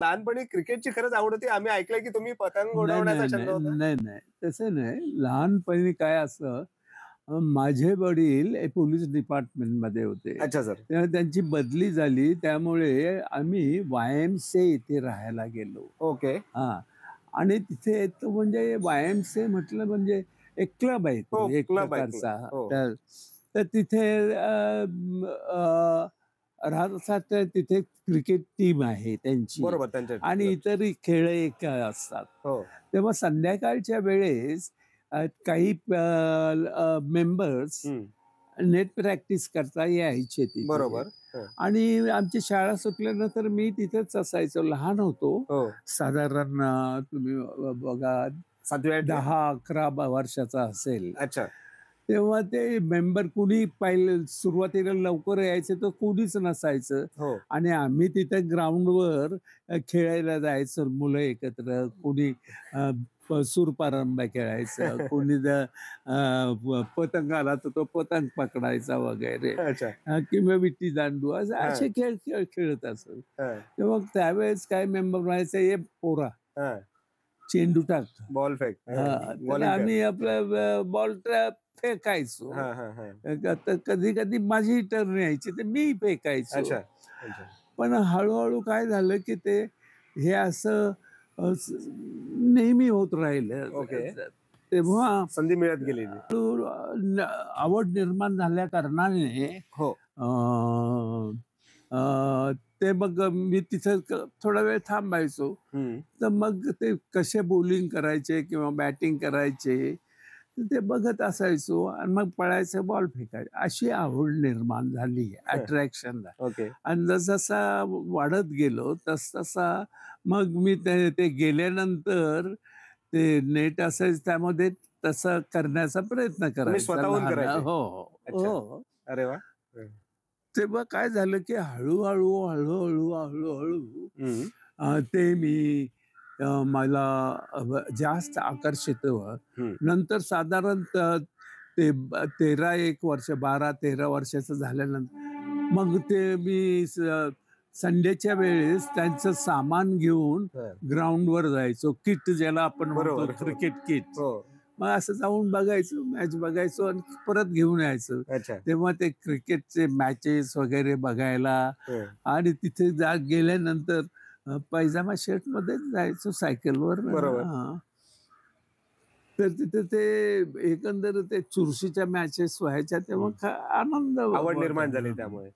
लहानपणी क्रिकेटची खरंच आवड होती. आम्ही ऐकलंय की तुम्ही पतंग नाही, उडवण्याचा नाही, छंद नाही, होता. नाही, नाही. तसं नाही. लहानपणी काय असतं, माझे वडील पोलीस डिपार्टमेंटमध्ये होते. अच्छा सर. तेव्हा त्यांची बदली झाली. त्यामुळे आम्ही वाय-एम-सी-ए इथे राहायला गेलो. ओके. हां. आणि तिथे तो म्हणजे वाय-एम-सी-ए म्हटलं म्हणजे एक क्लब आहे हो, तो एक क्लब ऐकलं. प्रकारचा. हो. तर तर तिथे राहत असतात तर तिथे क्रिकेट टीम आहे त्यांची बरोबर त्यांच्या आणि क्लबची. इतरही खेळ एक असतात. हो. तेव्हा संध्याकाळच्या वेळेस काही मेंबर्स हं. नेट प्रॅक्टिस करता यायचे तिथे बरोबर. हो. आणि आमची शाळा सुटल्यानंतर मी तिथेच असायचो. लहान होतो. हो. साधारण तुम्ही बघा 7वी-8वी? 10-11 वर्षाचा असेल. अच्छा. तेव्हा ते मेंबर कुणी पहिले सुरुवातीला लवकर यायचे तर कुणीच नसायचं हो. आणि आम्ही तिथे ग्राउंडवर खेळायला जायचं मुलं एकत्र. कुणी सूरपारंब्या खेळायचं, कुणी पतंग आला तर तो पतंग पकडायचा वगैरे अच्छा. किंवा विट्टी दांडू असे हां. असे खेळ खेळ खेळत असत. हां. तेव्हा त्यावेळेस काय मेंबर म्हणायचं, "ये पोरा हां. चेंडू टाक." Ball fake. हां, तर व्हॉलंटिअर. आम्ही आपलं बॉल फेकायचो. हां, हां, हां. तर कधी-कधी माझी टर्न यायची तर मी फेकायचो. अच्छा. अच्छा. पण हळू-हळू काय झालं, की ते हे असं नेहमी होत राहिलं. ओके. तेव्हा संधी मिळत गेली ती. हळू आवड निर्माण झाल्या कारणाने हो. अ, अ, ते मग मी तिथं थोडा वेळ थांबायचो. हं. तर मग ते कसे बॉलिंग करायचे किंवा बॅटिंग करायचे, तर ते बघत असायचो आणि मग पळायचं बॉल फेकायचं. अशी आवड निर्माण झाली अट्रॅक्शनला. ओके. आणि जसजसा वाढत गेलो तसतसा मग मी ते ते गेल्यानंतर ते नेट असायचं त्यामध्ये तसं करण्याचा प्रयत्न तुम्ही करायचा स्वतःहून लहान करायचे? हो, हो. अच्छा. हो. अरे वाह! हं. तेव्हा काय झालं, की हळू-हळू हं. ते मी मला जास्त आकर्षित व्हावं. हं. नंतर साधारण ते 13 वर्ष 12-13 वर्षाचं झाल्यानंतर मग ते मी संडेच्या वेळेस त्यांचं सामान घेऊन हां. ग्राउंडवर जायचो. किट ज्याला आपण म्हणतो बरोबर. हो. Cricket kit. हो. मग असं जाऊन बघायचो, मॅच बघायचो आणि परत घेऊन यायचो. अच्छा. तेव्हा ते क्रिकेटचे मॅचेस वगैरे बघायला हं. आणि तिथे गेल्यानंतर पैजामा शर्टमध्येच जायचो सायकलवर. बरोबर. हां. तर तिथे ते एकंदर ते चुरशीच्या मॅचेस व्हायच्या तेव्हा हं. आनंद आवड निर्माण झाली वाटायचा. त्यामुळे.